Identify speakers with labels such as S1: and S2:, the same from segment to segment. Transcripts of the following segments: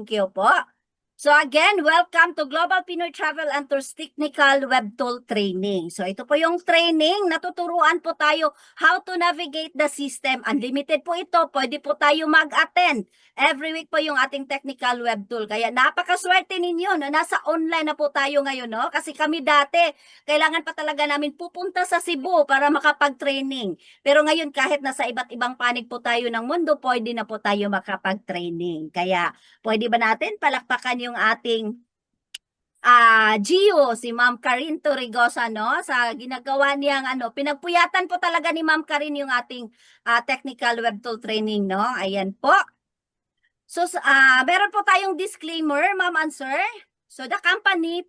S1: Thank you po. So again, welcome to Global Pinoy Travel and Tours Technical Web Tool Training. So ito po yung training, natuturuan po tayo how to navigate the system. Unlimited po ito, pwede po tayo mag-attend. Every week po yung ating technical web tool. Kaya napakaswerte ninyo na nasa online na po tayo ngayon, no? Kasi kami dati, kailangan pa talaga namin pupunta sa Cebu para makapag-training. Pero ngayon kahit nasa iba't ibang panig po tayo ng mundo, pwede na po tayo makapag-training. Kaya pwede ba natin palakpakan yung ating Gio, si Ma'am Karin Torrigosa, no? Sa ginagawa niyang pinagpuyatan po talaga ni Ma'am Karin yung ating technical web tool training, no? Ayan po. So, meron po tayong disclaimer, Ma'am and Sir. So, the company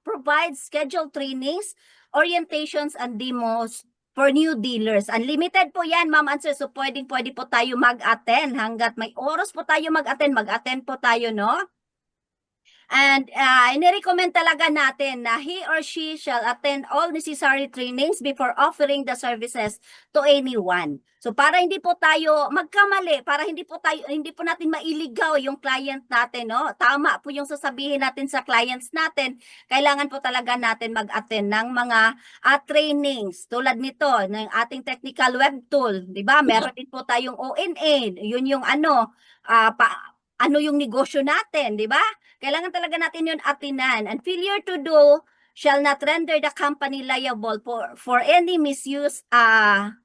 S1: provides scheduled trainings, orientations, and demos for new dealers. Unlimited po yan, Ma'am and Sir. So, pwede po tayo mag-attend. Hanggat may oras po tayo mag-attend po tayo, no? And inirecommend talaga natin na he or she shall attend all necessary trainings before offering the services to anyone. So para hindi po tayo magkamali, para hindi po natin mailigaw yung client natin, no? Tama po yung sasabihin natin sa clients natin. Kailangan po talaga natin mag-attend ng mga trainings tulad nito ng ating technical web tool, 'di ba? Meron din po tayong ONA, yun yung ano yung negosyo natin, di ba? Kailangan talaga natin yun atinan. And failure to do shall not render the company liable for any misuse and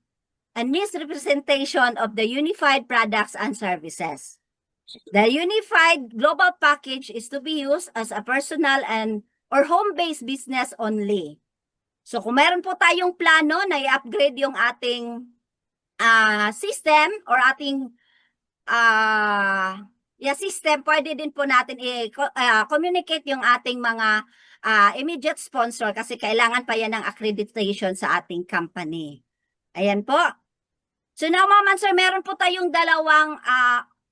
S1: misrepresentation of the unified products and services. The unified global package is to be used as a personal or home-based business only. So kung meron po tayong plano na i-upgrade yung ating system or ating system, pwede din po natin i-communicate yung ating mga immediate sponsor kasi kailangan pa yan ng accreditation sa ating company. Ayan po. So now, Ma'am and Sir, meron po tayong dalawang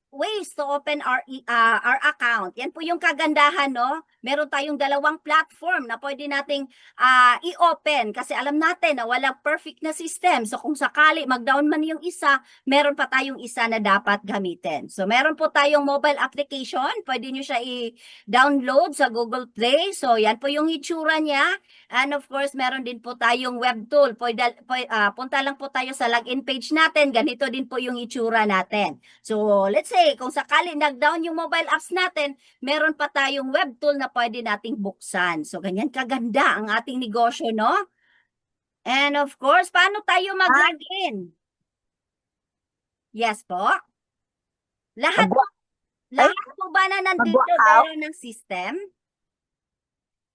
S1: ways to open our account. Yan po yung kagandahan, no? Meron tayong dalawang platform na pwede nating i-open kasi alam natin na walang perfect na system. So kung sakali mag-down man yung isa, meron pa tayong isa na dapat gamitin. So meron po tayong mobile application. Pwede nyo siya i-download sa Google Play. So yan po yung itsura niya. And of course, meron din po tayong web tool. Punta lang po tayo sa login page natin. Ganito din po yung itsura natin. So let's say, kung sakali nag-down yung mobile apps natin, meron pa tayong web tool na pwede nating buksan. So, ganyan kaganda ang ating negosyo, no? And of course, paano tayo mag-login? Yes po. Lahat po ba na nandito meron ng system?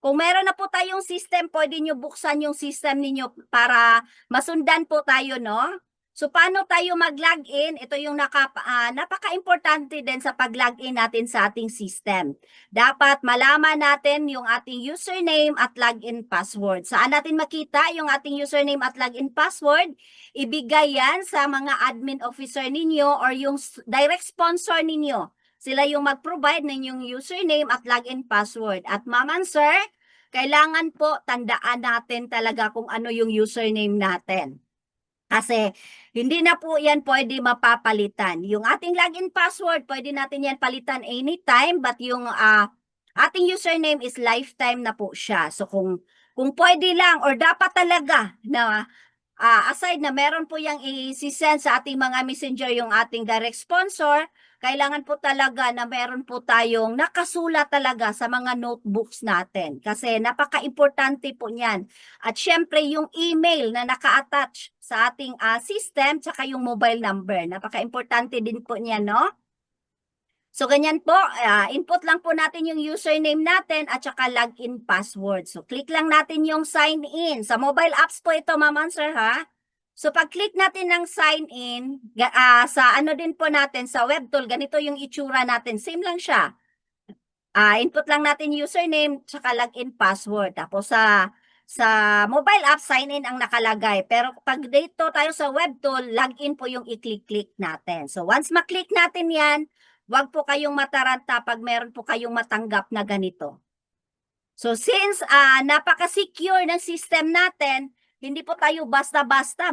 S1: Kung meron na po tayong system, pwede nyo buksan yung system ninyo para masundan po tayo, no? So, paano tayo mag-login? Ito yung napaka-importante din sa pag-login natin sa ating system. Dapat malaman natin yung ating username at login password. Saan natin makita yung ating username at login password? Ibigay yan sa mga admin officer ninyo or yung direct sponsor ninyo. Sila yung mag-provide ng yung username at login password. At Ma'am and Sir, kailangan po tandaan natin talaga kung ano yung username natin. Kasi hindi na po yan pwede mapapalitan. Yung ating login password, pwede natin yan palitan anytime, but yung ating username is lifetime na po siya. So kung pwede lang or dapat talaga na aside na meron po yung i-send sa ating mga messenger yung ating direct sponsor, kailangan po talaga na meron po tayong nakasulat talaga sa mga notebooks natin. Kasi napaka-importante po niyan. At syempre yung email na naka-attach sa ating system, tsaka yung mobile number. Napaka-importante din po niyan, no? So, ganyan po, input lang po natin yung username natin at saka login password. So, click lang natin yung sign in. Sa mobile apps po ito, Ma'am and Sir, ha? So, pag-click natin ng sign in, sa din po natin, sa web tool, ganito yung itsura natin. Same lang siya. Input lang natin username, saka login password. Tapos sa mobile app, sign in ang nakalagay. Pero pag dito tayo sa web tool, login po yung i-click-click natin. So, once maklik natin yan, wag po kayong mataranta pag meron po kayong matanggap na ganito. So, since napaka-secure ng system natin, hindi po tayo basta-basta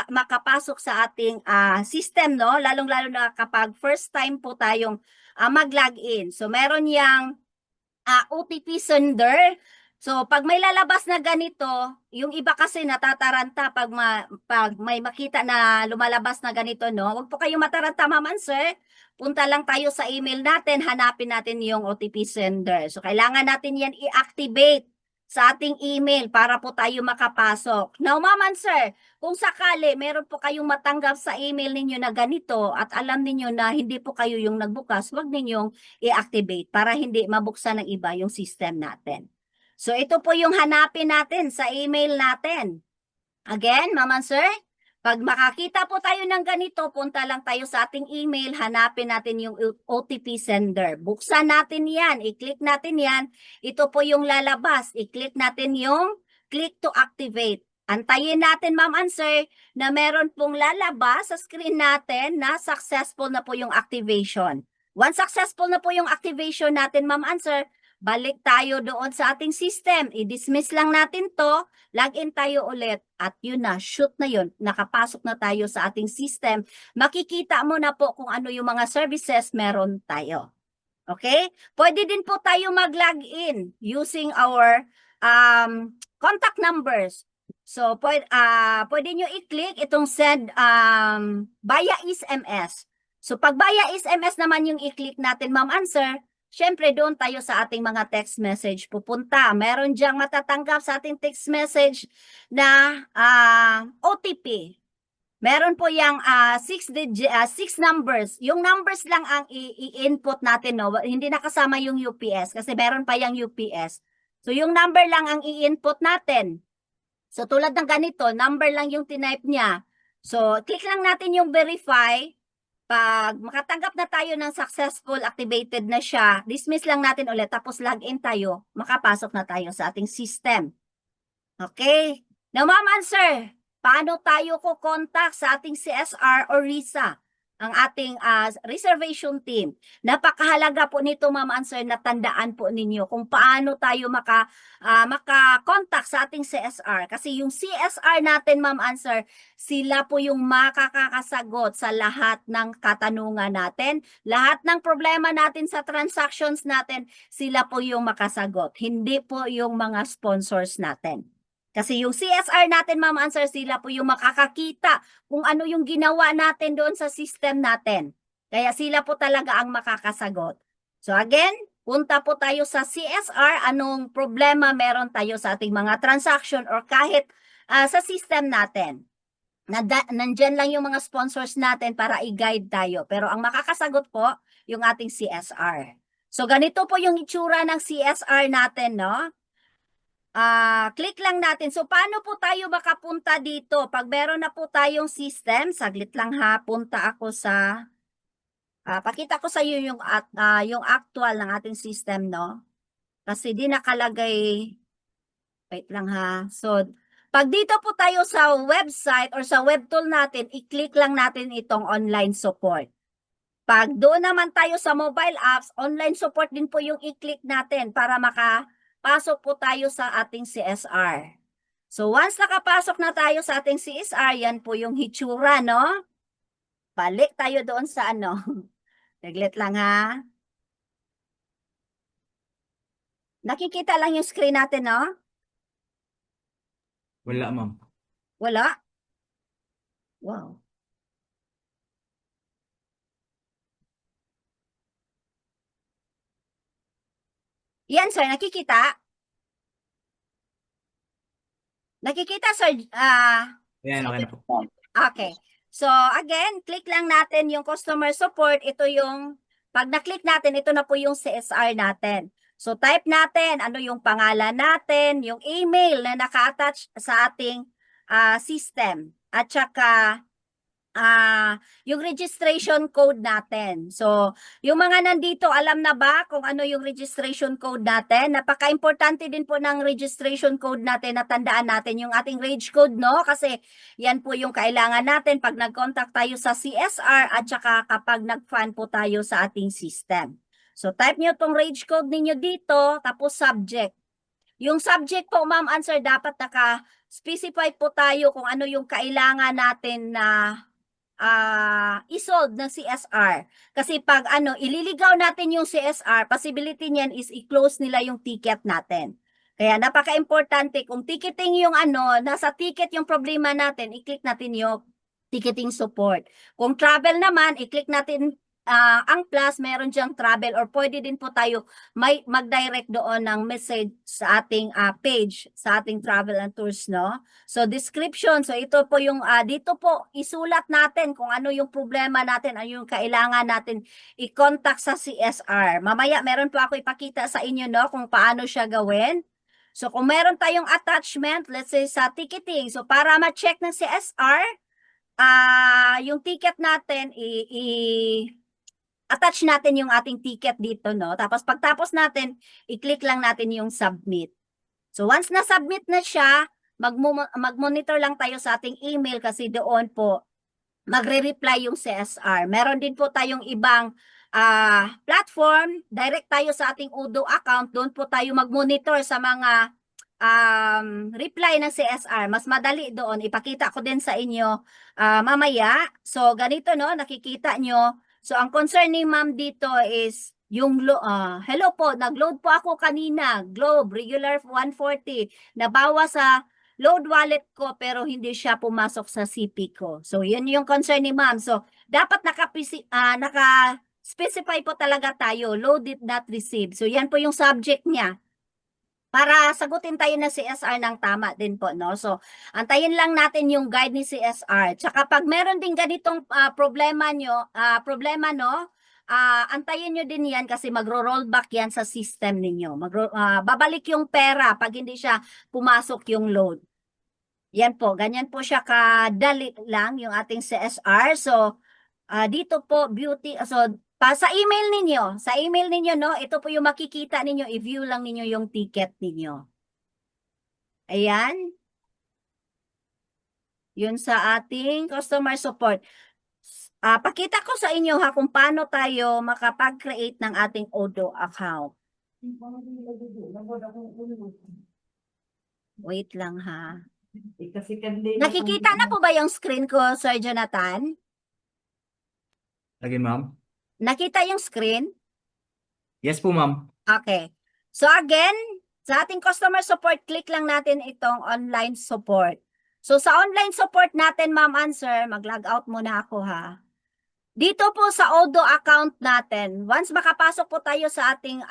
S1: makapasok sa ating system, no? Lalong-lalo na kapag first time po tayong mag-login. So, meron yang OTP sender. So, pag may lalabas na ganito, yung iba kasi natataranta pag may makita na lumalabas na ganito, no? Huwag po kayong mataranta, ma'am and sir. Punta lang tayo sa email natin, hanapin natin yung OTP sender. So, kailangan natin yan i-activate sa ating email para po tayo makapasok. Now, ma'am and sir, kung sakali meron po kayong matanggap sa email ninyo na ganito at alam ninyo na hindi po kayo yung nagbukas, huwag ninyong i-activate para hindi mabuksan ng iba yung system natin. So, ito po yung hanapin natin sa email natin. Again, ma'am and sir, pag makakita po tayo ng ganito, punta lang tayo sa ating email, hanapin natin yung OTP sender. Buksan natin yan, i-click natin yan. Ito po yung lalabas. I-click natin yung click to activate. Antayin natin, ma'am and sir, na meron pong lalabas sa screen natin na successful na po yung activation. Once successful na po yung activation natin, ma'am and sir, balik tayo doon sa ating system. I-dismiss lang natin to, login tayo ulit at yun na, shoot na yun, nakapasok na tayo sa ating system. Makikita mo na po kung ano yung mga services meron tayo. Okay? Pwede din po tayo mag-login using our contact numbers. So, pwede nyo i-click itong send via SMS. So, pag via SMS naman yung i-click natin, ma'am and sir, syempre doon tayo sa ating mga text message pupunta. Meron diyang matatanggap sa ating text message na OTP. Meron po yung 6 numbers. Yung numbers lang ang i-input natin, no? Hindi nakasama yung UPS kasi meron pa yung UPS. So yung number lang ang i-input natin. So tulad ng ganito, number lang yung tinype niya. So click lang natin yung verify. Pag makatanggap na tayo ng successful, activated na siya, dismiss lang natin ulit, tapos login tayo, makapasok na tayo sa ating system. Okay? Now, ma'am and sir, paano tayo ko-contact sa ating CSR or RISA, ang ating reservation team? Napakahalaga po nito, ma'am and sir, na tandaan po ninyo kung paano tayo maka-contact sa ating CSR. Kasi yung CSR natin, ma'am and sir, sila po yung makakasagot sa lahat ng katanungan natin, lahat ng problema natin sa transactions natin, sila po yung makasagot, hindi po yung mga sponsors natin. Kasi yung CSR natin, ma'am and sir, sila po yung makakakita kung ano yung ginawa natin doon sa system natin. Kaya sila po talaga ang makakasagot. So again, punta po tayo sa CSR, anong problema meron tayo sa ating mga transaction or kahit sa system natin. Nandyan lang yung mga sponsors natin para i-guide tayo. Pero ang makakasagot po, yung ating CSR. So ganito po yung itsura ng CSR natin, no? Click lang natin. So, paano po tayo makapunta dito? Pag meron na po tayong system, saglit lang ha, punta ako sa, pakita ko sa iyo yung actual ng ating system, no? Kasi di nakalagay, wait lang ha. So, pag dito po tayo sa website or sa web tool natin, i-click lang natin itong online support. Pag doon naman tayo sa mobile apps, online support din po yung i-click natin para makapasok po tayo sa ating CSR. So once nakapasok na tayo sa ating CSR, yan po yung hitsura, no? Balik tayo doon sa ano. Saglit lang ha. Nakikita lang yung screen natin, no?
S2: Wala, ma'am.
S1: Wala? Wow. Yan, sir. Nakikita? Nakikita, sir?
S2: Ayan, okay na po.
S1: Okay. So, again, click lang natin yung customer support. Ito yung, pag na-click natin, ito na po yung CSR natin. So, type natin ano yung pangalan natin, yung email na naka-attach sa ating system. At saka, yung registration code natin. So, yung mga nandito, alam na ba kung ano yung registration code natin? Napaka-importante din po ng registration code natin na tandaan natin yung ating reg code, no? Kasi yan po yung kailangan natin pag nag-contact tayo sa CSR at saka kapag nag-fund po tayo sa ating system. So, type nyo tong reg code ninyo dito, tapos subject. Yung subject po, ma'am, answer, dapat naka-specify po tayo kung ano yung kailangan natin na isolve ng CSR. Kasi pag ililigaw natin yung CSR, possibility niyan is i-close nila yung ticket natin. Kaya napaka-importante kung ticketing yung nasa ticket yung problema natin, i-click natin yung ticketing support. Kung travel naman, i-click natin ang plus, meron diyang travel, or pwede din po tayo mag-direct doon ng message sa ating page, sa ating travel and tours, no? So, description. So, ito po yung, dito po, isulat natin kung ano yung problema natin, ano yung kailangan natin i-contact sa CSR. Mamaya, meron po ako ipakita sa inyo, no, kung paano siya gawin. So, kung meron tayong attachment, let's say sa ticketing, so para ma-check ng CSR, yung ticket natin, attach natin yung ating ticket dito, no? Tapos pagtapos natin, i-click lang natin yung submit. So once na-submit na siya, mag-monitor lang tayo sa ating email kasi doon po magre-reply yung CSR. Meron din po tayong ibang platform, direct tayo sa ating Odoo account, doon po tayo mag-monitor sa mga reply ng CSR. Mas madali doon. Ipakita ko din sa inyo mamaya. So ganito, no, nakikita nyo. So ang concern ni ma'am dito is yung hello po, nag-load po ako kanina, Globe, regular 140, nabawas sa load wallet ko pero hindi siya pumasok sa CP ko. So yun yung concern ni ma'am. So dapat naka-specify po talaga tayo, load did not receive. So yan po yung subject niya. Para sagutin tayo ng CSR ng tama din po, no? So, antayin lang natin yung guide ni CSR. Tsaka pag meron din ganitong problema, no? Antayin nyo din yan kasi magro-rollback yan sa system ninyo. Babalik yung pera pag hindi siya pumasok yung load. Yan po, ganyan po siya kadali lang yung ating CSR. So, dito po, sa email ninyo, no, ito po yung makikita ninyo, i-view lang ninyo yung ticket ninyo. Ayan. Yun sa ating customer support. Pakita ko sa inyo ha kung paano tayo makapag-create ng ating Odoo account. Wait lang ha. Nakikita na po ba yung screen ko, Sir Jonathan?
S2: Again, ma'am.
S1: Nakita yung screen?
S2: Yes po, ma'am.
S1: Okay. So again, sa ating customer support, click lang natin itong online support. So sa online support natin, ma'am and sir, mag-log out muna ako ha. Dito po sa Odoo account natin, once makapasok po tayo sa ating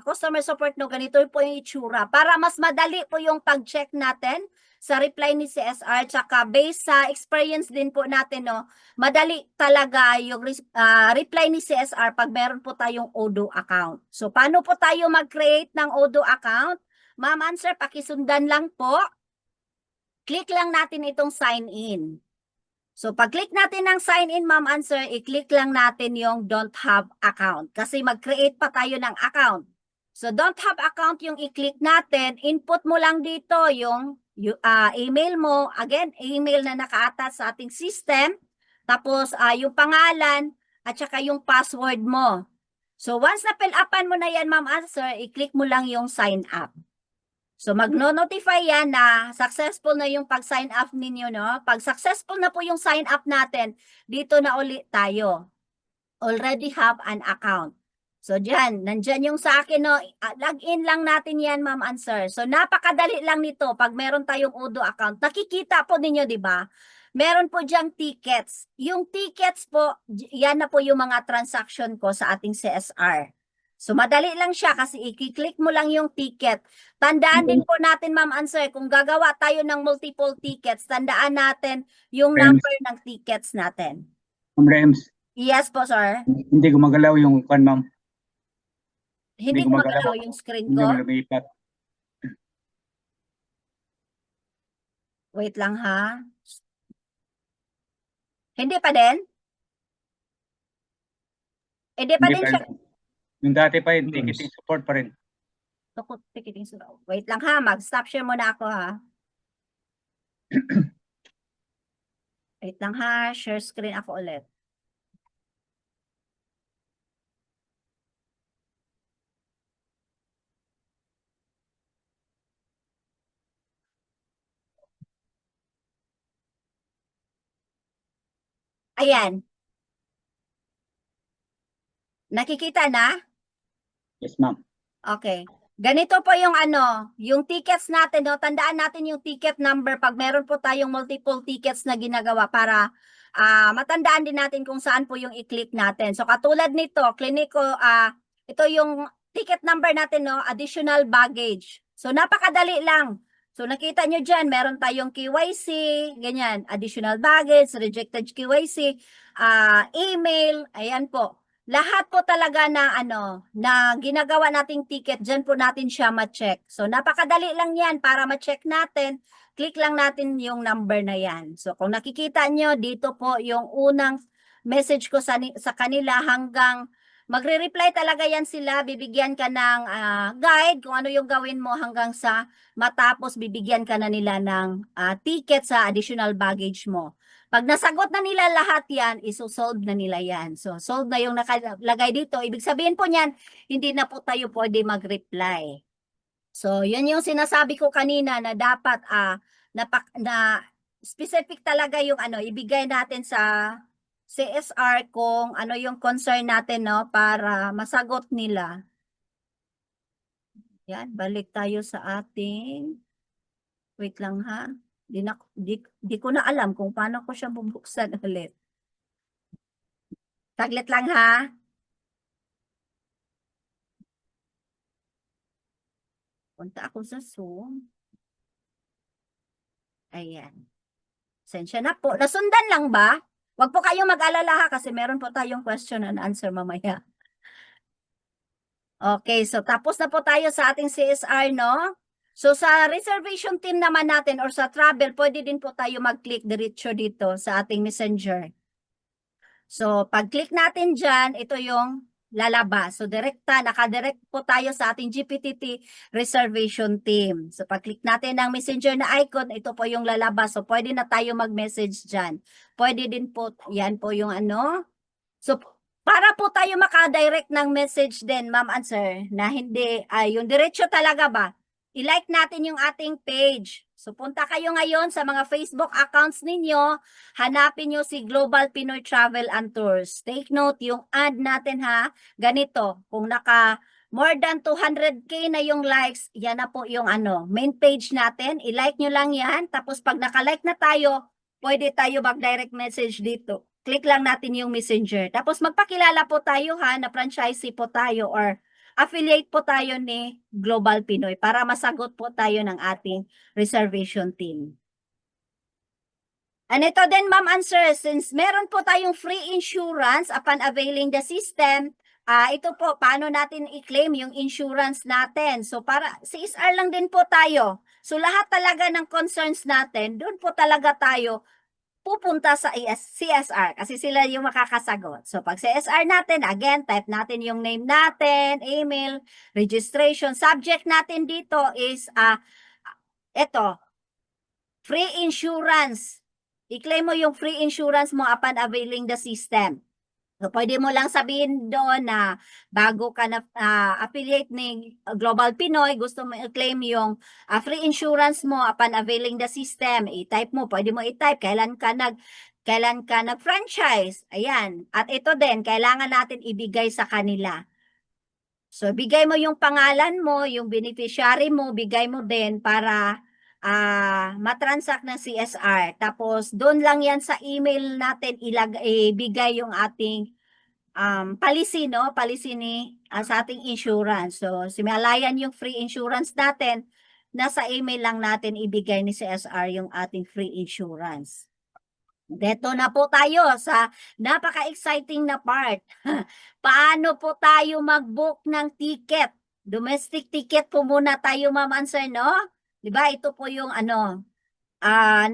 S1: customer support, no, ganito po yung itsura. Para mas madali po yung pag-check natin sa reply ni CSR, tsaka based sa experience din po natin, no, madali talaga yung reply ni CSR pag meron po tayong Odoo account. So, paano po tayo mag-create ng Odoo account? Ma'am and sir, pakisundan lang po. Click lang natin itong sign in. So, pag-click natin ng sign in, ma'am and sir, i-click lang natin yung don't have account. Kasi mag-create pa tayo ng account. So, don't have account yung i-click natin. Input mo lang dito yung email mo. Again, email na naka-attach sa ating system. Tapos, yung pangalan at saka yung password mo. So, once na-fill upan mo na yan, ma'am and sir, i-click mo lang yung sign up. So, magno-notify yan na successful na yung pag-sign up ninyo, no? Pag successful na po yung sign up natin, dito na ulit tayo. Already have an account. So, nandyan yung sa akin, no? Log-in lang natin yan, ma'am and sir. So, napakadali lang nito. Pag meron tayong Odoo account, nakikita po ninyo, di ba? Meron po diyang tickets. Yung tickets po, yan na po yung mga transaction ko sa ating CSR. So, madali lang siya kasi i-click mo lang yung ticket. Tandaan din po natin, ma'am and sir, kung gagawa tayo ng multiple tickets, tandaan natin yung number ng tickets natin.
S3: Rems.
S1: Yes po, sir.
S3: Hindi gumagalaw yung kan, ma'am.
S1: Hindi gumagalaw yung screen ko.
S3: Hindi lumipat.
S1: Wait lang ha. Hindi pa din? Hindi pa din siya.
S3: Yung dati pa yung ticketing support pa rin.
S1: Ticketing support. Wait lang ha, mag-stop share muna ako ha. Wait lang ha, share screen ako ulit. Ayan. Nakikita na?
S3: Yes, ma'am.
S1: Okay. Ganito po yung yung tickets natin, no? Tandaan natin yung ticket number pag meron po tayong multiple tickets na ginagawa para matandaan din natin kung saan po yung i-click natin. So katulad nito, ito yung ticket number natin, no? Additional baggage. So napakadali lang. So nakita nyo dyan, meron tayong KYC, ganyan, additional baggage, rejected KYC, email, ayan po. Lahat po talaga na na ginagawa nating ticket, dyan po natin siya ma-check. So napakadali lang yan para ma-check natin. Click lang natin yung number na yan. So kung nakikita nyo, dito po yung unang message ko sa kanila hanggang magre-reply talaga yan sila. Bibigyan ka ng guide kung ano yung gawin mo hanggang sa matapos bibigyan ka na nila ng ticket sa additional baggage mo. Pag nasagot na nila lahat yan, isosolve na nila yan. So, solve na yung nakalagay dito. Ibig sabihin po niyan, hindi na po tayo pwede mag-reply. So, yun yung sinasabi ko kanina na dapat na specific talaga yung ibigay natin sa CSR kung ano yung concern natin, no, para masagot nila. Yan, balik tayo sa ating, wait lang ha. Di ko na alam kung paano ko siya bubuksan ulit. Taglit lang ha. Punta ako sa Zoom. Ayan. Sensya na po. Nasundan lang ba? Huwag po kayong mag-alala ha kasi meron po tayong question and answer mamaya. Okay, so tapos na po tayo sa ating CSR, no? So sa reservation team naman natin or sa travel, pwede din po tayo mag-click diretso dito sa ating messenger. So pag-click natin dyan, ito yung lalabas. So nakadirect po tayo sa ating GPTT reservation team. So pag-click natin ng messenger na icon, ito po yung lalabas. So pwede na tayo mag-message dyan. Pwede din po, yan po yung So para po tayo makadirect ng message din, ma'am and sir, na hindi, yung diretso talaga ba? I-like natin yung ating page. So punta kayo ngayon sa mga Facebook accounts ninyo, hanapin nyo si Global Pinoy Travel and Tours. Take note, yung ad natin ha, ganito, kung naka more than 200k na yung likes, yan na po yung main page natin. I-like nyo lang yan, tapos pag naka-like na tayo, pwede tayo mag-direct message dito. Click lang natin yung messenger. Tapos magpakilala po tayo ha, na franchisee po tayo or affiliate po tayo ni Global Pinoy para masagot po tayo ng ating reservation team. And ito din, ma'am and sir, since meron po tayong free insurance upon availing the system, ito po, paano natin i-claim yung insurance natin? So para CSR lang din po tayo. So lahat talaga ng concerns natin, doon po talaga tayo pupunta sa CSR kasi sila yung makakasagot. So pag CSR natin, again, type natin yung name natin, email, registration. Subject natin dito is ito, free insurance. I-claim mo yung free insurance mo upon availing the system. So, pwede mo lang sabihin doon na bago ka na affiliate ni Global Pinoy, gusto mo i-claim yung free insurance mo upon availing the system. I-type mo, pwede mo i-type kailan ka nag-franchise. Ayan. At ito din, kailangan natin ibigay sa kanila. So, bigay mo yung pangalan mo, yung beneficiary mo, bigay mo din para matransact ng CSR. Tapos, doon lang yan sa email natin ibigay yung ating policy, no? Policy sa ating insurance. So, simalayan yung free insurance natin, nasa email lang natin ibigay ni CSR yung ating free insurance. Dito na po tayo sa napaka-exciting na part. Paano po tayo mag-book ng ticket? Domestic ticket po muna tayo, ma'am and sir, no? Diba? Ito po yung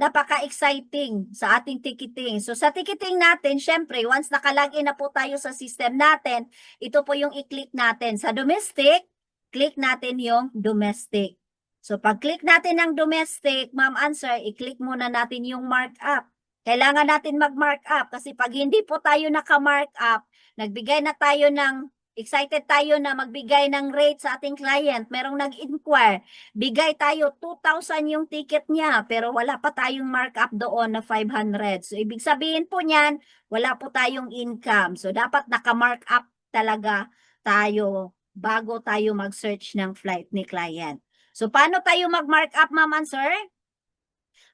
S1: napaka-exciting sa ating ticketing. So sa ticketing natin, syempre, once nakalagin na po tayo sa system natin, ito po yung i-click natin. Sa domestic, click natin yung domestic. So pag-click natin ng domestic, ma'am and sir, i-click muna natin yung markup. Kailangan natin mag-markup kasi pag hindi po tayo naka-markup, nagbigay na tayo ng excited tayo na magbigay ng rate sa ating client. Merong nag-inquire, bigay tayo 2,000 yung ticket niya, pero wala pa tayong markup doon na 500. So, ibig sabihin po niyan, wala po tayong income. So, dapat naka-mark up talaga tayo bago tayo mag-search ng flight ni client. So, paano tayo mag-mark up, ma'am and sir?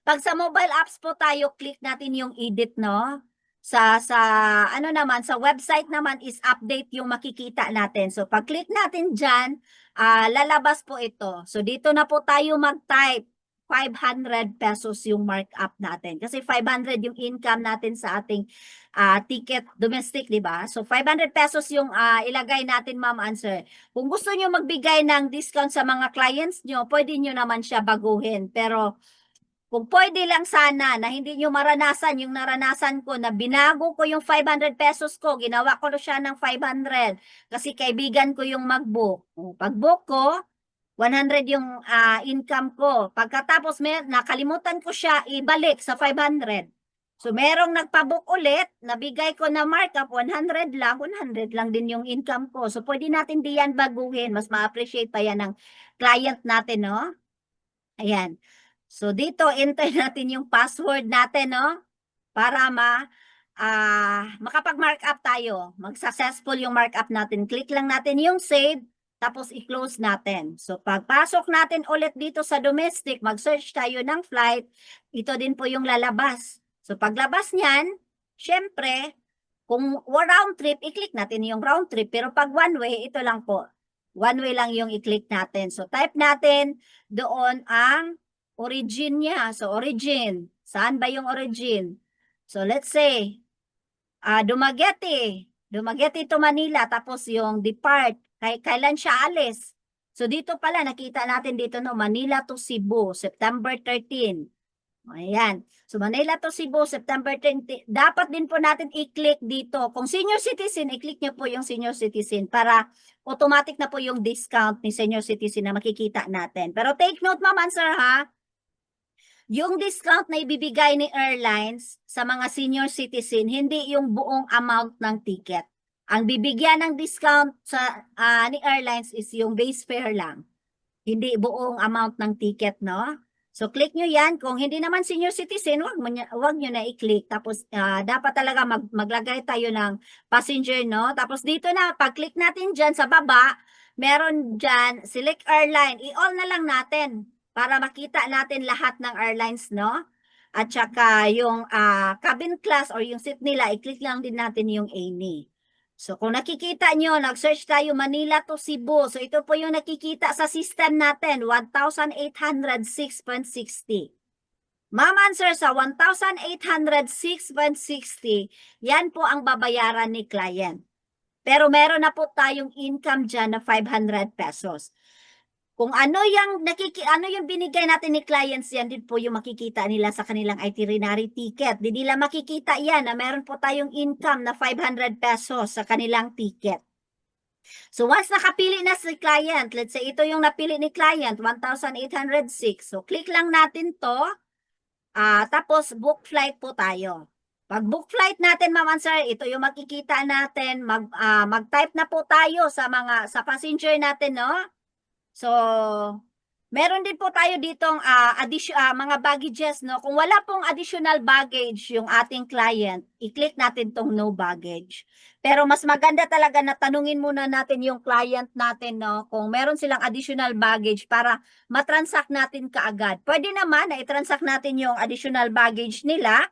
S1: Pag sa mobile apps po tayo, click natin yung edit, no? Sa ano naman, sa website naman is update yung makikita natin. So, pag click natin dyan, lalabas po ito. So, dito na po tayo mag-type 500 pesos yung markup natin. Kasi 500 yung income natin sa ating ticket domestic, di ba? So, 500 pesos yung ilagay natin, ma'am answer. Kung gusto nyo magbigay ng discount sa mga clients nyo, pwede nyo naman siya baguhin. Pero, kung pwede lang sana na hindi nyo maranasan yung naranasan ko na binago ko yung 500 pesos ko, ginawa ko siya ng 500 kasi kaibigan ko yung mag-book. Pag-book ko, 100 yung income ko. Pagkatapos nakalimutan ko siya ibalik sa 500. So merong nagpa-book ulit, nabigay ko na markup 100 lang din yung income ko. So pwede natin diyan baguhin, mas ma-appreciate pa yan ng client natin, no? Ayan. So, dito, enter natin yung password natin, no? Para makapag-mark up tayo. Mag-successful yung markup natin. Click lang natin yung save, tapos i-close natin. So, pagpasok natin ulit dito sa domestic, mag-search tayo ng flight, ito din po yung lalabas. So, paglabas niyan, syempre, kung round trip, i-click natin yung round trip. Pero pag one way, ito lang po. One way lang yung i-click natin. So, type natin doon ang origin niya. So, origin. Saan ba yung origin? So, let's say, Dumaguete. Dumaguete to Manila. Tapos yung depart. Kailan siya alis? So, dito pala, nakita natin dito, no, Manila to Cebu, September 13. Ayan. So, Manila to Cebu, September 20. Dapat din po natin i-click dito. Kung senior citizen, i-click nyo po yung senior citizen para automatic na po yung discount ni senior citizen na makikita natin. Pero take note, ma'am, sir, ha? Yung discount na ibibigay ni airlines sa mga senior citizen, hindi yung buong amount ng ticket. Ang bibigyan ng discount sa ni airlines is yung base fare lang. Hindi buong amount ng ticket, no? So, click nyo yan. Kung hindi naman senior citizen, wag nyo na i-click. Tapos, dapat talaga maglagay tayo ng passenger, no? Tapos, dito na, pag-click natin dyan sa baba, meron dyan, select airline. I-all na lang natin para makita natin lahat ng airlines, no? At saka, yung cabin class or yung seat nila, i-click lang din natin yung any. So, kung nakikita nyo, nag-search tayo Manila to Cebu. So, ito po yung nakikita sa system natin, 1,806.60. Ma'am answer sa 1,806.60, yan po ang babayaran ni client. Pero meron na po tayong income dyan na 500 pesos. Kung ano yung binigay natin ni clients, yan din po yung makikita nila sa kanilang itinerary ticket. Di nila makikita yan na meron po tayong income na 500 pesos sa kanilang ticket. So once nakapili na si client, let's say ito yung napili ni client, 1,806. So click lang natin to, tapos book flight po tayo. Pag book flight natin, ma'am sir, ito yung makikita natin, mag-type na po tayo sa passenger natin, no? So, meron din po tayo ditong mga baggages, no? Kung wala pong additional baggage yung ating client, i-click natin tong no baggage. Pero mas maganda talaga na tanungin muna natin yung client natin, no? Kung meron silang additional baggage para matransact natin kaagad. Pwede naman na i-transact natin yung additional baggage nila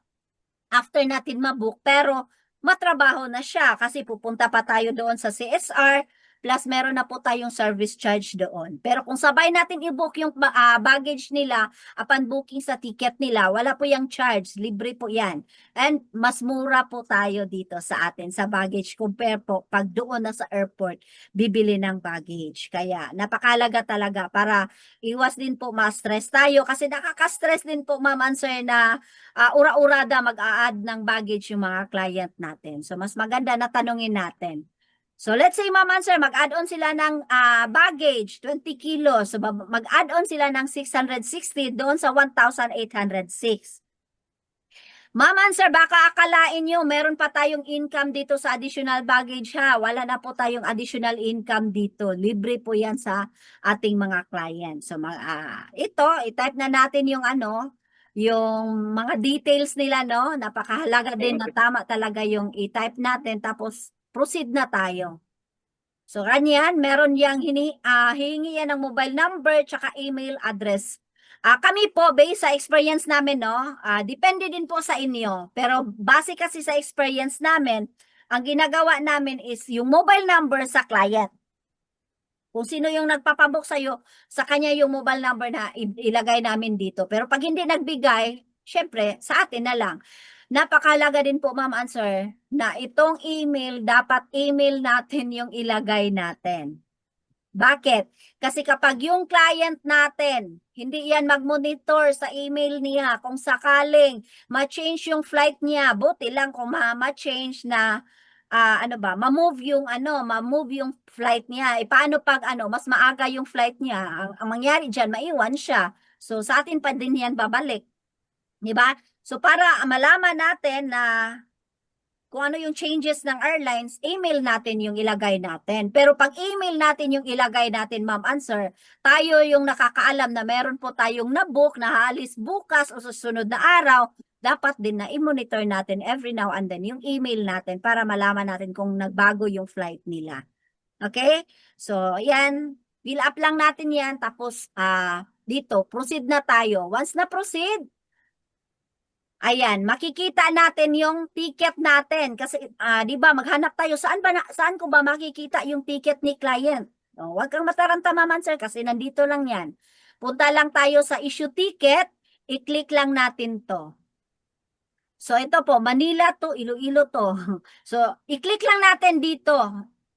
S1: after natin mabook, pero matrabaho na siya kasi pupunta pa tayo doon sa CSR, plus meron na po tayong service charge doon. Pero kung sabay natin i-book yung baggage nila upon booking sa ticket nila, wala po yung charge, libre po yan. And mas mura po tayo dito sa atin sa baggage compare po pag doon na sa airport bibili ng baggage. Kaya napakalaga talaga para iwas din po ma-stress tayo kasi nakaka-stress din po, ma'am answer, na ura-urada mag-a-add ng baggage yung mga client natin. So mas maganda na tanungin natin. So, let's say, ma'am answer, mag-add-on sila ng baggage, 20 kilos. So, mag-add-on sila ng 660 doon sa 1,806. Ma'am Answer, baka akalain nyo, meron pa tayong income dito sa additional baggage ha. Wala na po tayong additional income dito. Libre po yan sa ating mga clients. So, ito, i-type na natin yung yung mga details nila, no? Napakahalaga din na tama talaga yung i-type natin. Tapos, proceed na tayo. So, ganyan, meron yang hihingi yan ng mobile number tsaka email address. Kami po, based sa experience namin, no, depende din po sa inyo. Pero base kasi sa experience namin, ang ginagawa namin is yung mobile number sa client. Kung sino yung nagpapabook sa'yo, sa kanya yung mobile number na ilagay namin dito. Pero pag hindi nagbigay, syempre, sa atin na lang. Napakalaga din po, Ma'am Answer, na itong email, dapat email natin yung ilagay natin. Bakit? Kasi kapag yung client natin, hindi yan mag-monitor sa email niya, kung sakaling ma-change yung flight niya, buti lang kung ma-change na, ma-move yung flight niya. Paano pag mas maaga yung flight niya? Ang mangyari dyan, maiwan siya. So, sa atin pa din yan babalik. Diba? So, para malaman natin na kung ano yung changes ng airlines, email natin yung ilagay natin. Pero pag email natin yung ilagay natin, Ma'am Answer, tayo yung nakakaalam na meron po tayong na-book na haalis bukas o susunod na araw, dapat din na i-monitor natin every now and then yung email natin para malaman natin kung nagbago yung flight nila. Okay? So, yan. Fill up lang natin yan. Tapos, dito, proceed na tayo. Once na proceed, ayan, makikita natin yung ticket natin kasi 'di ba maghanap tayo saan ko ba makikita yung ticket ni client? Huwag kang mataranta, Ma'am Answer, kasi nandito lang 'yan. Punta lang tayo sa issue ticket, i-click lang natin 'to. So ito po, Manila to Iloilo to. So i-click lang natin dito.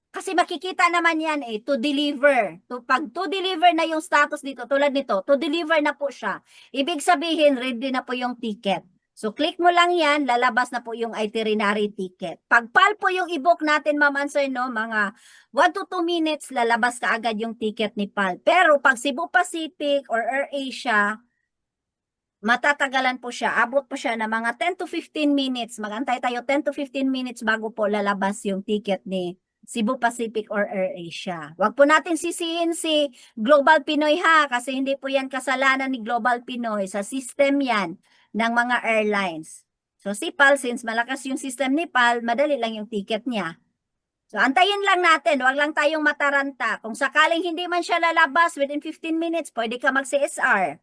S1: Kasi makikita naman 'yan to deliver. Pag to deliver na yung status dito, tulad nito, to deliver na po siya. Ibig sabihin ready na po yung ticket. So, click mo lang yan, lalabas na po yung itinerary ticket. Pag PAL po yung i-book natin, Ma'am Answer, no, mga 1 to 2 minutes, lalabas ka agad yung ticket ni PAL. Pero pag Cebu Pacific or AirAsia, matatagalan po siya. Abot po siya ng mga 10 to 15 minutes. Magantay tayo 10 to 15 minutes bago po lalabas yung ticket ni Cebu Pacific or AirAsia. Huwag po natin sisihin si Global Pinoy ha, kasi hindi po yan kasalanan ni Global Pinoy. Sa system yan ng mga airlines. So si PAL, since malakas yung system ni PAL, madali lang yung ticket niya. So antayin lang natin, wag lang tayong mataranta. Kung sakaling hindi man siya lalabas within 15 minutes, pwede ka mag-CSR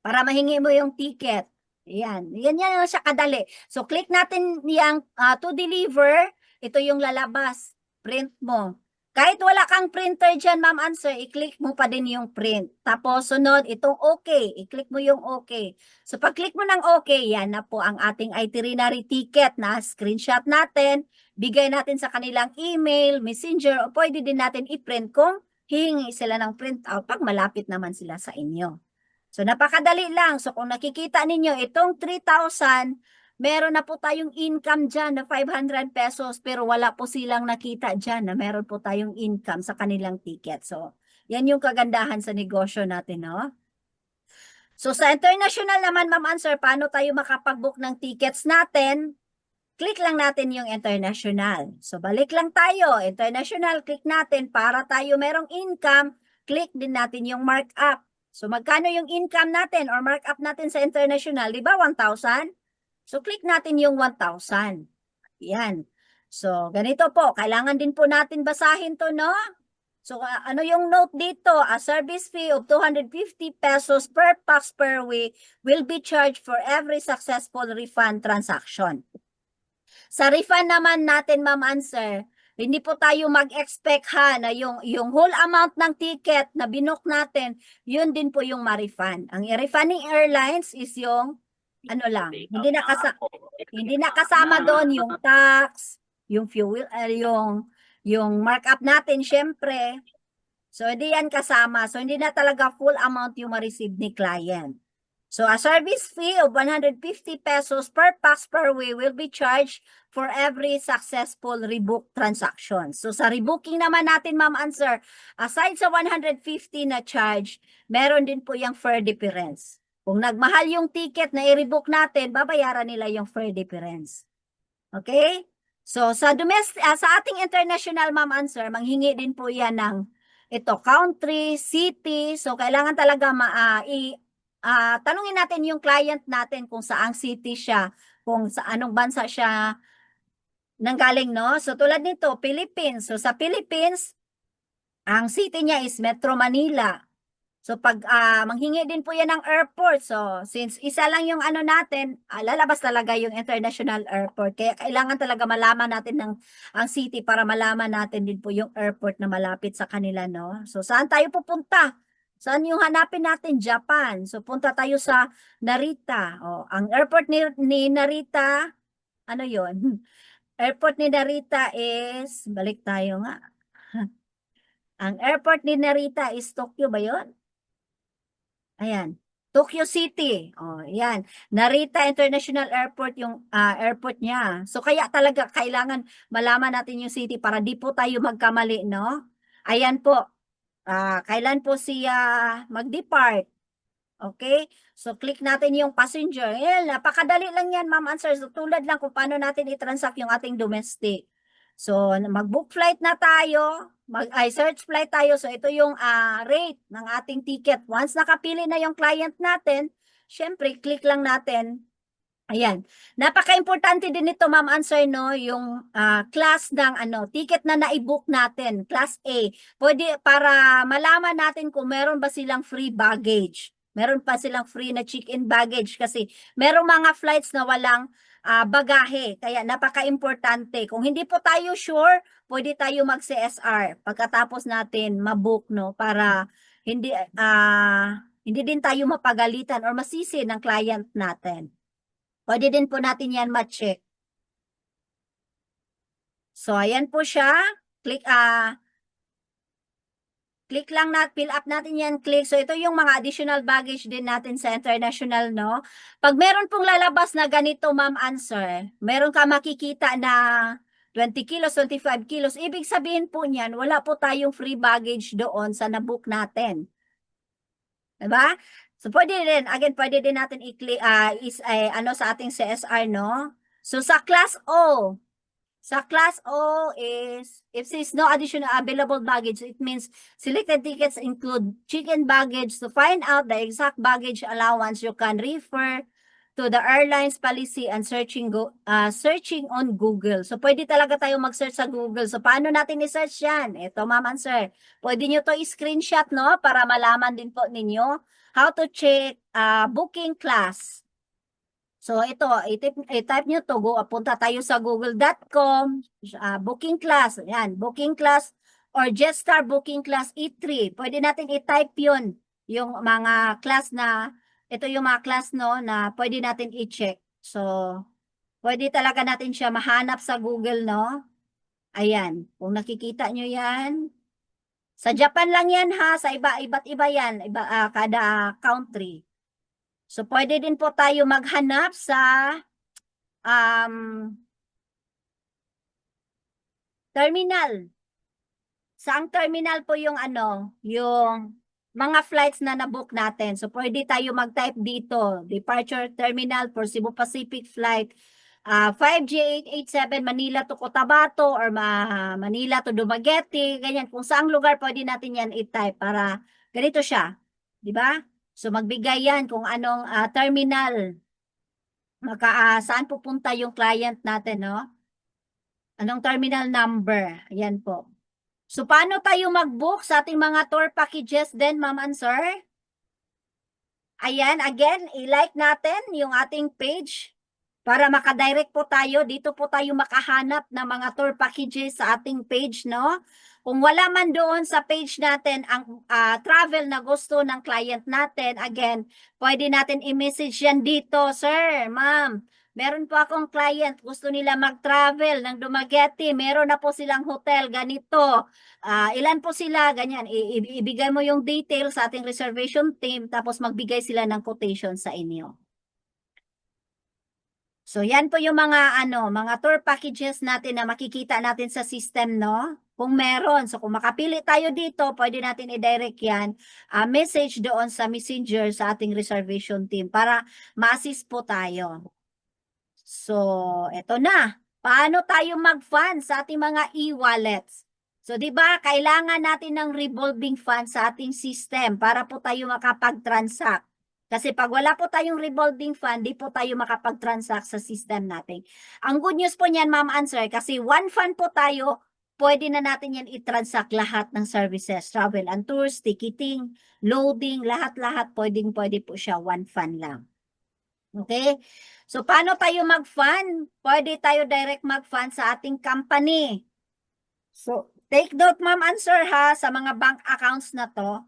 S1: para mahingi mo yung ticket. Yan lang siya kadali. So click natin yung to deliver, ito yung lalabas. Print mo. Kahit wala kang printer dyan, Ma'am Answer, i-click mo pa din yung print. Tapos, sunod, itong okay. I-click mo yung okay. So, pag-click mo ng okay, yan na po ang ating itinerary ticket na screenshot natin. Bigay natin sa kanilang email, messenger, o pwede din natin i-print kung hihingi sila ng printout pag malapit naman sila sa inyo. So, napakadali lang. So, kung nakikita ninyo, itong 3,000, meron na po tayong income dyan na 500 pesos pero wala po silang nakita dyan na meron po tayong income sa kanilang ticket. So, yan yung kagandahan sa negosyo natin, no? So, sa international naman, Ma'am Answer, paano tayo makapag-book ng tickets natin? Click lang natin yung international. So, balik lang tayo. International, click natin para tayo merong income. Click din natin yung markup. So, magkano yung income natin or markup natin sa international? Di ba 1,000? So, click natin yung 1,000. Yan. So, ganito po. Kailangan din po natin basahin to, no? So, ano yung note dito? A service fee of 250 pesos per pax per week will be charged for every successful refund transaction. Sa refund naman natin, Ma'am Answer, hindi po tayo mag-expect ha na yung whole amount ng ticket na binook natin, yun din po yung ma-refund. Ang i-refund ng airlines is yung hindi nakasama doon yung tax, yung fuel, yung markup natin syempre. So hindi yan kasama. So hindi na talaga full amount yung ma-receive ni client. So a service fee of 150 pesos per pax per week will be charged for every successful rebook transaction. So sa rebooking naman natin, Ma'am Answer, aside sa 150 na charge, meron din po yung fare difference. Kung nagmahal yung ticket na i-rebook natin, babayaran nila yung fare difference. Okay? So, sa ating international, ma'am and sir, manghingi din po yan ng ito, country, city. So, kailangan talaga tanungin natin yung client natin kung saang city siya, kung sa anong bansa siya nanggaling, no? So, tulad nito, Philippines. So, sa Philippines, ang city niya is Metro Manila. So pag manghingi din po yan ng airport. So since isa lang yung ano natin, lalabas talaga yung international airport. Kaya kailangan talaga malaman natin ang city para malaman natin din po yung airport na malapit sa kanila, no? So saan tayo pupunta? Saan yung hanapin natin? Japan. So punta tayo sa Narita. Oh, ang airport ni Narita, ano yon? Airport ni Narita is, balik tayo nga. Ang airport ni Narita is Tokyo ba yon? Ayan. Tokyo City. Oh, ayan. Narita International Airport yung airport niya. So kaya talaga kailangan malaman natin yung city para di po tayo magkamali, no? Ayan po. Kailan po siya mag-depart? Okay? So, click natin yung passenger. Ayan, napakadali lang yan, ma'am and sir. So, tulad lang kung paano natin i-transact yung ating domestic. So, mag-book flight na tayo. Search flight tayo. So, ito yung rate ng ating ticket. Once nakapili na yung client natin, syempre, click lang natin. Ayan. Napaka-importante din nito, ma'am and sir, no? Yung class ng ticket na na-book natin, class A. Pwede para malaman natin kung meron ba silang free baggage. Meron pa silang free na check-in baggage kasi merong mga flights na walang bagahe. Kaya napaka-importante. Kung hindi po tayo sure, pwede tayo mag-CSR pagkatapos natin mabook, no? Para hindi din tayo mapagalitan or masisi ng client natin. Pwede din po natin yan ma-check. So, ayan po siya. Click lang fill up natin yan, click. So, ito yung mga additional baggage din natin sa international, no? Pag meron pong lalabas na ganito, ma'am answer, meron ka makikita na 20 kilos, 25 kilos, ibig sabihin po niyan, wala po tayong free baggage doon sa nabook natin. Diba? So, pwede din, again, pwede din natin i-click, sa ating CSR, no? So, sa class O is, if there's no additional available baggage, it means selected tickets include check-in baggage. To find out the exact baggage allowance, you can refer to the airline's policy and searching on Google. So, pwede talaga tayo mag-search sa Google. So, paano natin i-search yan? Ito, ma'am and sir. Pwede nyo to i-screenshot, no? Para malaman din po ninyo how to check booking class. So, ito, i-type nyo to. Punta tayo sa google.com, booking class. Yan, booking class or Jetstar booking class E3. Pwede natin i-type yun. Yung mga class na, ito yung mga class, no, na pwede natin i-check. So, pwede talaga natin siya mahanap sa Google, no? Ayan, kung nakikita nyo yan. Sa Japan lang yan, ha? Sa iba't iba yan, kada country. So, pwede din po tayo maghanap sa terminal. Saang terminal po yung yung mga flights na nabook natin. So, pwede tayo mag-type dito. Departure terminal for Cebu Pacific flight 5G887 Manila to Cotabato or Manila to Dumaguete. Ganyan. Kung saang lugar pwede natin yan i-type para ganito siya. Diba? So, magbigay yan kung anong terminal. Saan pupunta yung client natin, no? Anong terminal number? Ayan po. So, paano tayo mag-book sa ating mga tour packages din, ma'am and sir? Ayan, again, i-like natin yung ating page para makadirect po tayo. Dito po tayo makahanap ng mga tour packages sa ating page, no? Kung wala man doon sa page natin ang travel na gusto ng client natin, again, pwede natin i-message yan dito, sir, ma'am. Meron po akong client, gusto nila mag-travel ng Dumaguete, meron na po silang hotel, ganito. Ilan po sila, ganyan. Ibigay mo yung details sa ating reservation team, tapos magbigay sila ng quotation sa inyo. So, yan po yung mga tour packages natin na makikita natin sa system, no? kung meron. So kung makapili tayo dito, pwede natin i-direct yan, message doon sa Messenger sa ating reservation team para ma-assist po tayo. So, eto na. Paano tayo mag-fund sa ating mga e-wallets? So, di ba, kailangan natin ng revolving fund sa ating system para po tayo makapag-transact. Kasi pag wala po tayong revolving fund, di po tayo makapag-transact sa system natin. Ang good news po niyan, Ma'am Answer, kasi one fund po tayo, pwede na natin yan i-transact lahat ng services. Travel and tours, ticketing, loading, lahat-lahat pwede po siya one fund lang. Okay? So, paano tayo mag-fund? Pwede tayo direct mag-fund sa ating company. So, take note, Ma'am Answer ha, sa mga bank accounts na to.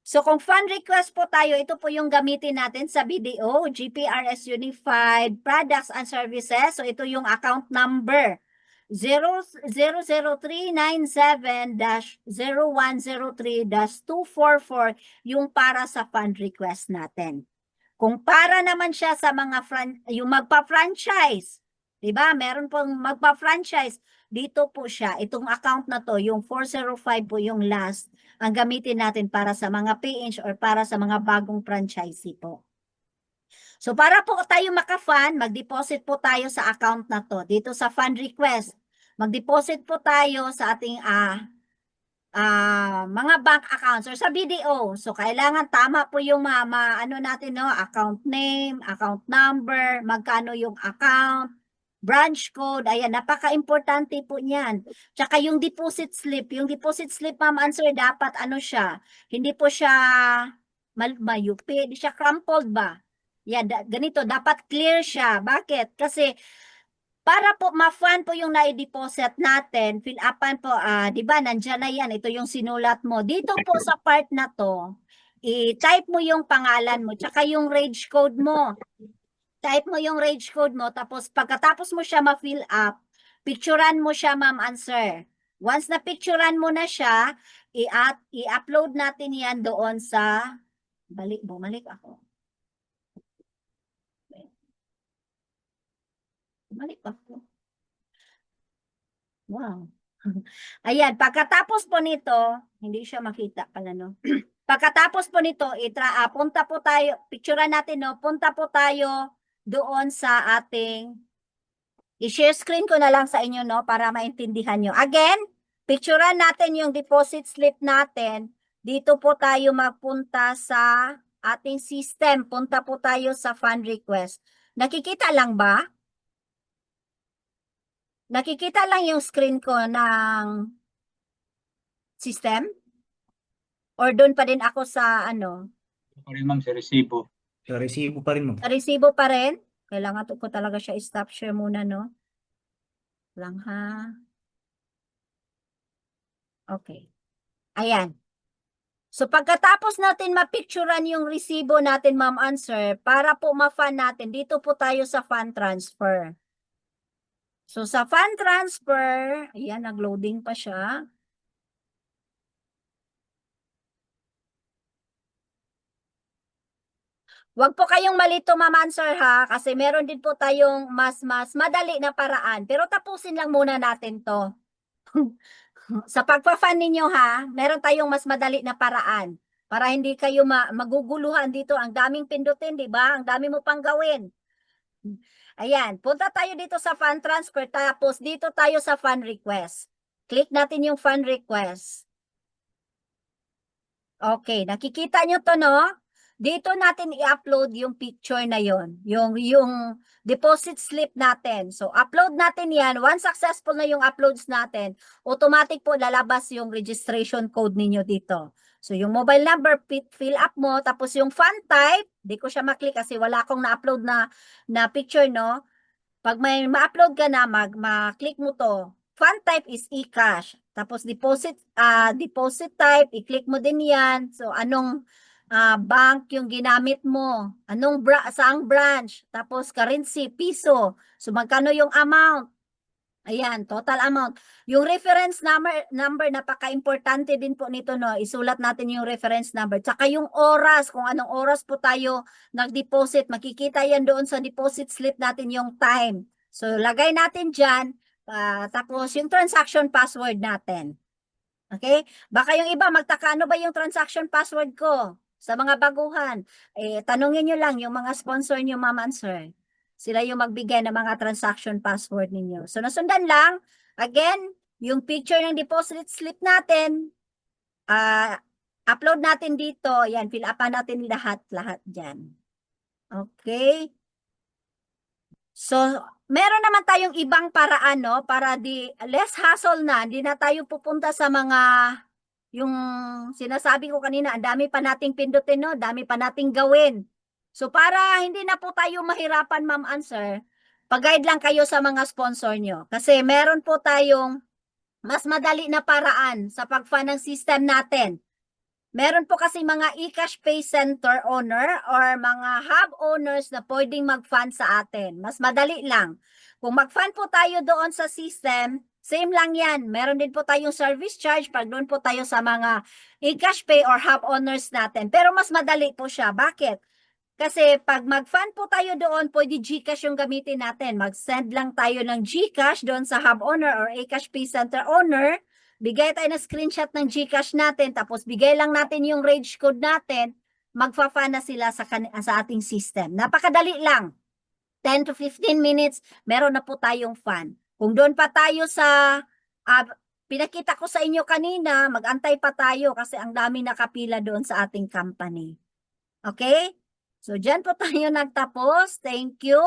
S1: So, kung fund request po tayo, ito po yung gamitin natin sa BDO, GPRS Unified Products and Services. So, ito yung account number. 00397-0103-244 yung para sa fund request natin. Kung para naman siya sa mga yung magpa-franchise, 'di ba? Meron pong magpa-franchise, dito po siya. Itong account na to, yung 405 po yung last, ang gamitin natin para sa mga PH or para sa mga bagong franchisee po. So para po tayo maka-fund, mag-deposit po tayo sa account na to. Dito sa fund request, mag-deposit po tayo sa ating mga bank accounts or sa BDO. So, kailangan tama po yung ano natin, no? Account name, account number, magkano yung account, branch code. Ayan, napaka-importante po niyan. Tsaka yung deposit slip. Yung deposit slip, Ma'am Answer, dapat ano siya? Hindi po siya mayupi, hindi siya crumpled ba? Yan, ganito, dapat clear siya. Bakit? Kasi para po ma-fund po yung na-deposit natin, fill upan po, di ba, nandiyan na yan, ito yung sinulat mo. Dito po sa part na to, i-type mo yung pangalan mo, tsaka yung rage code mo. Type mo yung rage code mo, tapos pagkatapos mo siya ma-fill up, picturean mo siya, Ma'am Answer. Once na picturean mo na siya, i-upload natin yan doon sa, bumalik ako. Bumalik ako. Wow. Ayan, pagkatapos po nito, hindi siya makita pala, no? Pagkatapos po nito, punta po tayo, picturean natin, no? Punta po tayo doon sa ating, i-share screen ko na lang sa inyo, no? Para maintindihan nyo. Again, picturean natin yung deposit slip natin. Dito po tayo magpunta sa ating system. Punta po tayo sa fund request. Nakikita lang ba? Nakikita lang yung screen ko ng system? Or doon pa din ako sa ano?
S3: Pa rin, ma'am, sa resibo.
S2: Sa resibo pa rin, ma'am.
S1: Sa resibo pa rin? Kailangan ko talaga siya i-stop share muna, no? Lang ha. Okay. Ayan. So pagkatapos natin mapicturean yung resibo natin, Ma'am Answer, para po ma-fund natin, dito po tayo sa fund transfer. So sa fund transfer, ayan, nag-loading pa siya. Huwag po kayong malito, Ma'am Answer ha, kasi meron din po tayong mas madali na paraan. Pero tapusin lang muna natin to. Sa pagpa-fund ninyo ha, meron tayong mas madali na paraan para hindi kayo maguguluhan dito. Ang daming pindutin, di ba? Ang dami mo pang gawin. Ayan, punta tayo dito sa fund transfer, tapos dito tayo sa fund request. Click natin yung fund request. Okay, nakikita nyo to, no? Dito natin i-upload yung picture na yon, yung deposit slip natin. So, upload natin yan. Once successful na yung uploads natin, automatic po lalabas yung registration code ninyo dito. So, yung mobile number, fill up mo. Tapos yung fund type, di ko siya maklik kasi wala akong na-upload na picture, no? Pag may ma-upload ka na, ma-click mo to. Fund type is e-cash. Tapos deposit type, i-click mo din yan. So, anong bank yung ginamit mo, saang branch, tapos currency, piso, so magkano yung amount, ayan, total amount. Yung reference number napaka-importante din po nito, no, isulat natin yung reference number, tsaka yung oras, kung anong oras po tayo nag-deposit, makikita yan doon sa deposit slip natin yung time, so lagay natin dyan, Tapos yung transaction password natin. Okay? Baka yung iba magtaka, ano ba yung transaction password ko? Sa mga baguhan, tanungin nyo lang yung mga sponsor nyo, ma'am and sir. Sila yung magbigay ng mga transaction password ninyo. So, nasundan lang. Again, yung picture ng deposit slip natin, upload natin dito. Yan, fill upan natin lahat dyan. Okay? So, meron naman tayong ibang paraan, no? Para less hassle na. Hindi na tayo pupunta sa mga yung sinasabi ko kanina, ang dami pa nating pindutin, no? Dami pa nating gawin. So, para hindi na po tayo mahirapan, ma'am and sir, pag-guide lang kayo sa mga sponsor nyo. Kasi meron po tayong mas madali na paraan sa pag-fund ng system natin. Meron po kasi mga eCash Pay Center owner or mga hub owners na pwedeng mag-fund sa atin. Mas madali lang. Kung mag-fund po tayo doon sa system, same lang yan. Meron din po tayong service charge pag doon po tayo sa mga eCash Pay or hub owners natin. Pero mas madali po siya. Bakit? Kasi pag mag-fund po tayo doon, pwede GCash yung gamitin natin. Mag-send lang tayo ng GCash doon sa hub owner or eCash Pay Center owner. Bigay tayo ng screenshot ng GCash natin, tapos bigay lang natin yung range code natin, magfa-fund na sila sa ating system. Napakadali lang. 10 to 15 minutes, meron na po tayong fund. Kung doon pa tayo sa, pinakita ko sa inyo kanina, mag-antay pa tayo kasi ang dami nakapila doon sa ating company. Okay? So, dyan po tayo nagtapos. Thank you.